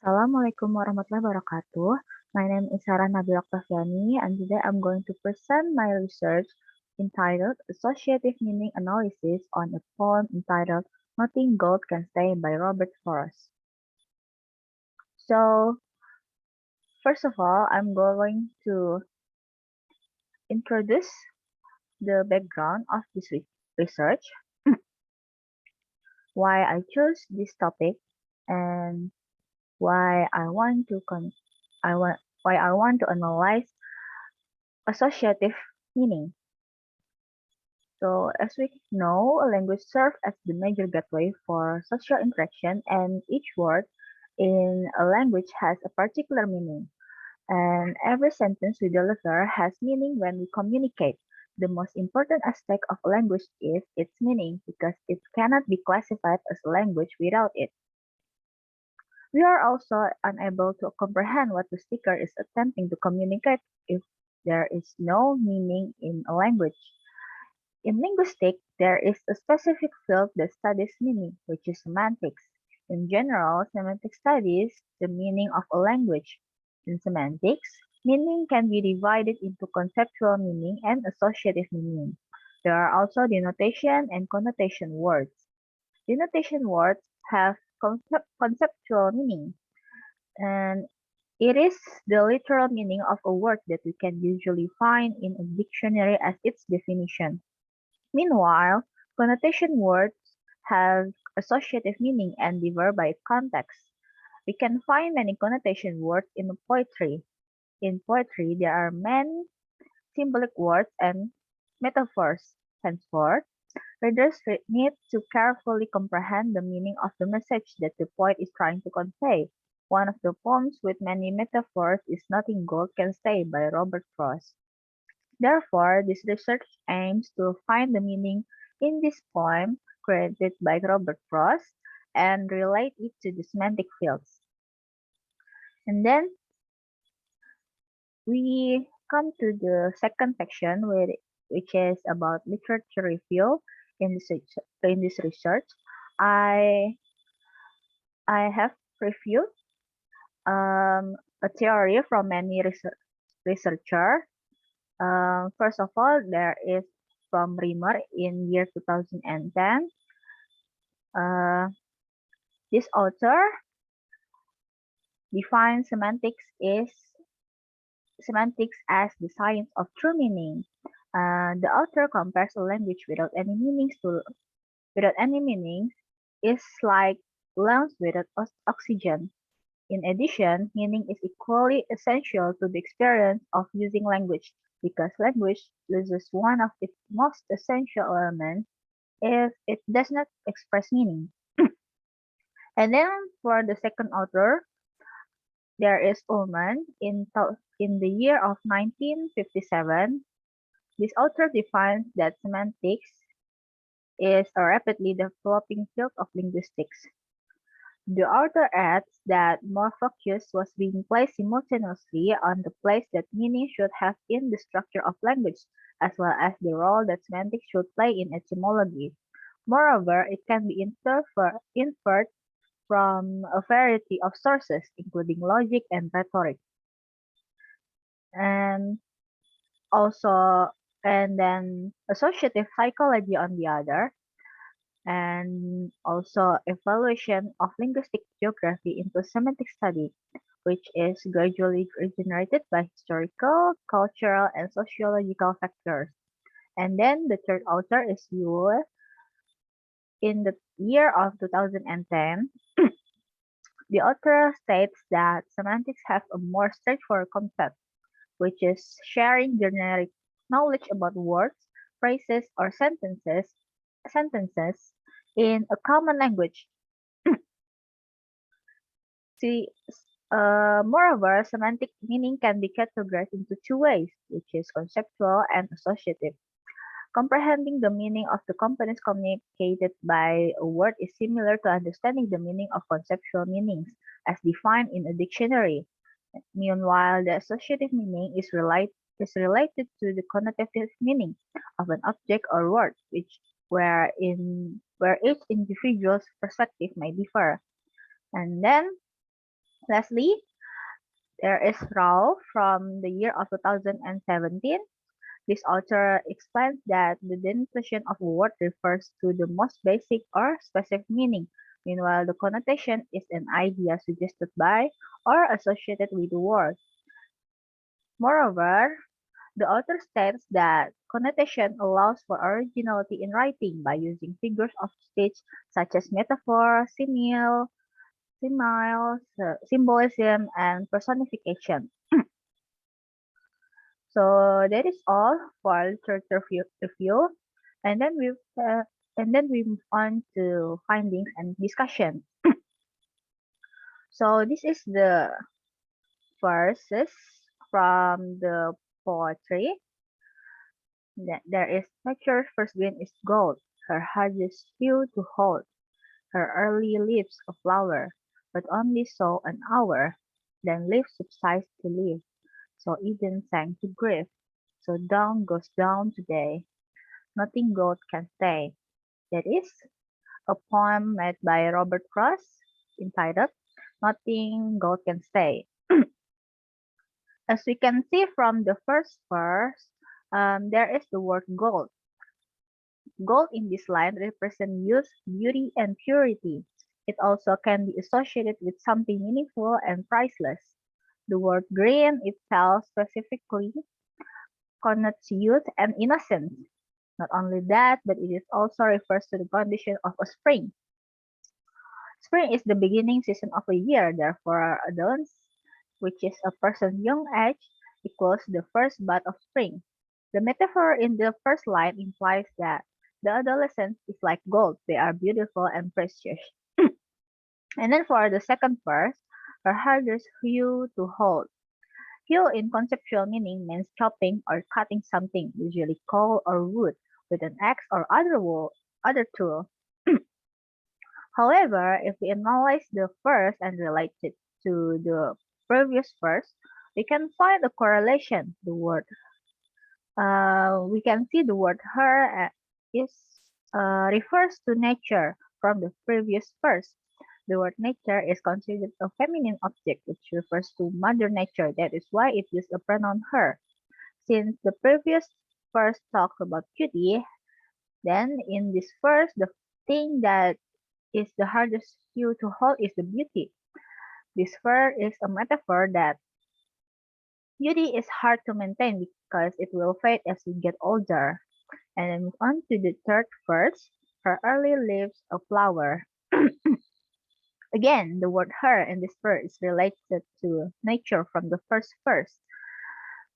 Assalamualaikum warahmatullahi wabarakatuh. My name is Saarah Octaviani, and today I'm going to present my research entitled Associative Meaning Analysis on a poem entitled Nothing Gold Can Stay by Robert Frost. So, first of all, I'm going to introduce the background of this research, why I chose this topic, and why I want to why I want to analyze associative meaning. So, as we know, a language serves as the major gateway for social interaction, and each word in a language has a particular meaning. And every sentence we deliver has meaning when we communicate. The most important aspect of a language is its meaning because it cannot be classified as a language without it. We are also unable to comprehend what the speaker is attempting to communicate if there is no meaning in a language. In linguistics, there is a specific field that studies meaning, which is semantics. In general, semantics studies the meaning of a language. In semantics, meaning can be divided into conceptual meaning and associative meaning. There are also denotation and connotation words. Denotation words have conceptual meaning, and it is the literal meaning of a word that we can usually find in a dictionary as its definition. Meanwhile, connotation words have associative meaning and differ by context. We can find many connotation words in poetry. In poetry, there are many symbolic words and metaphors. Henceforth, readers need to carefully comprehend the meaning of the message that the poet is trying to convey. One of the poems with many metaphors is Nothing Gold Can Stay by Robert Frost. Therefore, this research aims to find the meaning in this poem created by Robert Frost and relate it to the semantic fields. And then we come to the second section, which is about literature review in this research. I have reviewed a theory from many researchers. First of all, there is from Rimmer in year 2010. This author defines semantics as the science of true meaning. The author compares a language without any meanings is like lungs without oxygen. In addition, meaning is equally essential to the experience of using language because language loses one of its most essential elements if it does not express meaning. And then for the second author, there is Ullman in the year of 1957. This author defines that semantics is a rapidly developing field of linguistics. The author adds that more focus was being placed simultaneously on the place that meaning should have in the structure of language, as well as the role that semantics should play in etymology. Moreover, it can be inferred from a variety of sources, including logic and rhetoric. And then associative psychology on the other, and also evaluation of linguistic geography into semantic study, which is gradually regenerated by historical, cultural, and sociological factors. And then the third author is Yule in the year of 2010. The author states that semantics have a more straightforward concept, which is sharing generic knowledge about words, phrases, or sentences in a common language. See, moreover, semantic meaning can be categorized into two ways, which is conceptual and associative. Comprehending the meaning of the components communicated by a word is similar to understanding the meaning of conceptual meanings, as defined in a dictionary. Meanwhile, the associative meaning is related to the connotative meaning of an object or word, where each individual's perspective may differ. And then Lastly, there is Rao from the year of 2017. This author explains that the denotation of a word refers to the most basic or specific meaning, meanwhile the connotation is an idea suggested by or associated with the word. Moreover, the author states that connotation allows for originality in writing by using figures of speech such as metaphor, symbolism, and personification. So that is all for literature review, and then we move on to findings and discussion. So this is the verses from the poetry. There is nature's first green is gold, her hardest hue to hold, her early leaves a flower, but only so an hour, then leaves subsides to live. So Eden sank to grief, so down goes down today. Nothing gold can stay. That is a poem made by Robert Frost entitled Nothing Gold Can Stay. As we can see from the first verse, there is the word gold. Gold in this line represents youth, beauty, and purity. It also can be associated with something meaningful and priceless. The word green itself specifically connotes youth and innocence. Not only that, but it also refers to the condition of a spring. Spring is the beginning season of a year, therefore adolescence, which is a person's young age, equals the first bud of spring. The metaphor in the first line implies that the adolescence is like gold, they are beautiful and precious. And then for the second verse, her hardest hue to hold. Hue in conceptual meaning means chopping or cutting something, usually coal or wood, with an axe or other tool. However, if we analyze the first and relate it to the previous verse, we can find a correlation. We can see the word her is refers to nature from the previous verse. The word nature is considered a feminine object which refers to Mother Nature. That is why it uses a pronoun her. Since the previous verse talks about beauty, then in this verse, the thing that is the hardest hue to hold is the beauty. This verse is a metaphor that beauty is hard to maintain because it will fade as we get older. And then move on to the third verse. Her early leaves a flower. Again, the word her in this verse is related to nature from the first verse.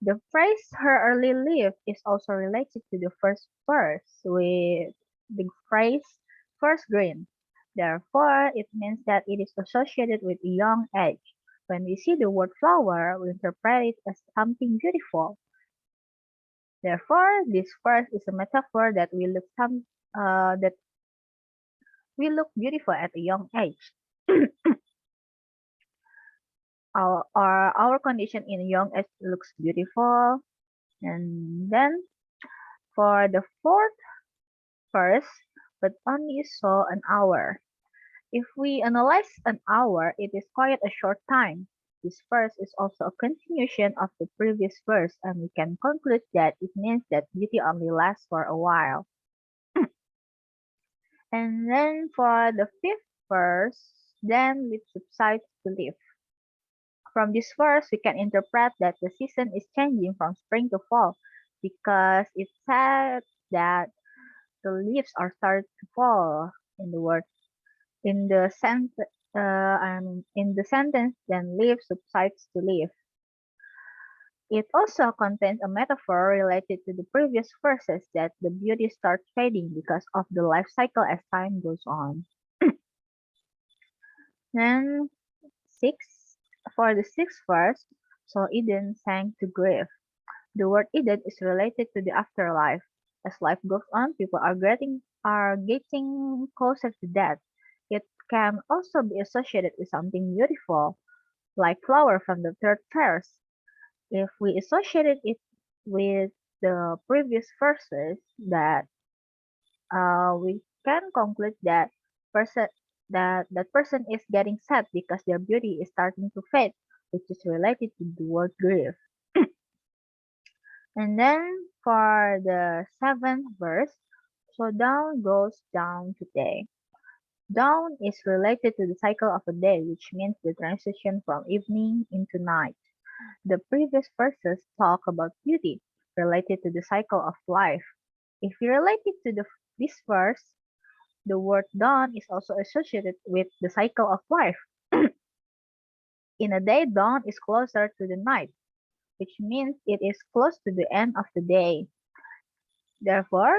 The phrase her early leaf is also related to the first verse with the phrase first green. Therefore, it means that it is associated with a young age. When we see the word flower, we interpret it as something beautiful. Therefore, this verse is a metaphor that we look beautiful at a young age. Our condition in a young age looks beautiful. And then for the fourth verse, but only so an hour. If we analyze an hour, it is quite a short time. This verse is also a continuation of the previous verse, and we can conclude that it means that beauty only lasts for a while. And then for the fifth verse, then leaf subsides to leaf. From this verse, we can interpret that the season is changing from spring to fall because it said that the leaves are starting to fall in the word in the in the sentence, then leaf subsides to leaf. It also contains a metaphor related to the previous verses that the beauty starts fading because of the life cycle as time goes on. Then six for the sixth verse, so Eden sank to grief. The word Eden is related to the afterlife. As life goes on, people are getting closer to death. It can also be associated with something beautiful, like flower from the third verse. If we associated it with the previous verses, that we can conclude that person that that person is getting sad because their beauty is starting to fade, which is related to the word grief. And then for the seventh verse, so dawn goes down today. Dawn is related to the cycle of a day, which means the transition from evening into night. The previous verses talk about beauty, related to the cycle of life. If you relate it to this verse, the word dawn is also associated with the cycle of life. In a day, dawn is closer to the night, which means it is close to the end of the day. Therefore,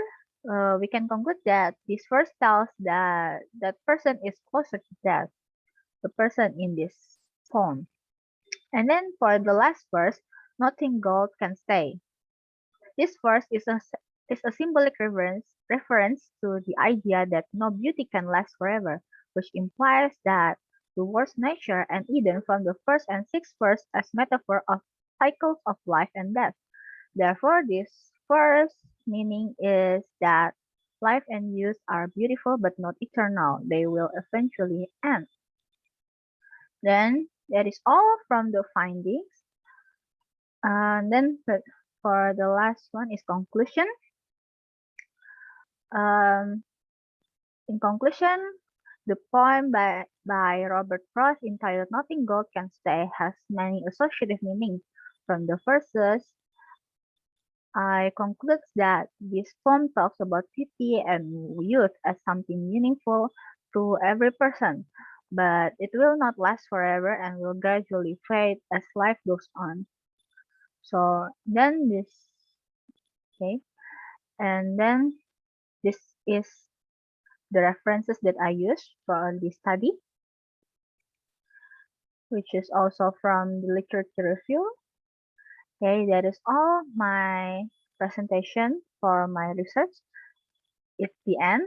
we can conclude that this verse tells that that person is closer to death, the person in this poem. And then for the last verse, nothing gold can stay. This verse is a symbolic reference to the idea that no beauty can last forever, which implies that the world's nature and Eden from the first and sixth verse as metaphor of cycles of life and death. Therefore, this first meaning is that life and youth are beautiful but not eternal. They will eventually end. Then that is all from the findings. And then for the last one is conclusion. Um, in conclusion, the poem by Robert Frost entitled Nothing Gold Can Stay has many associative meanings. From the verses, I conclude that this poem talks about beauty and youth as something meaningful to every person, but it will not last forever and will gradually fade as life goes on. So then okay, and then this is the references that I used for this study, which is also from the literature review. Okay, that is all my presentation for my research. It's the end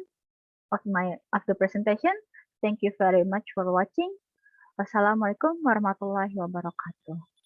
of the presentation. Thank you very much for watching. Wassalamualaikum warahmatullahi wabarakatuh.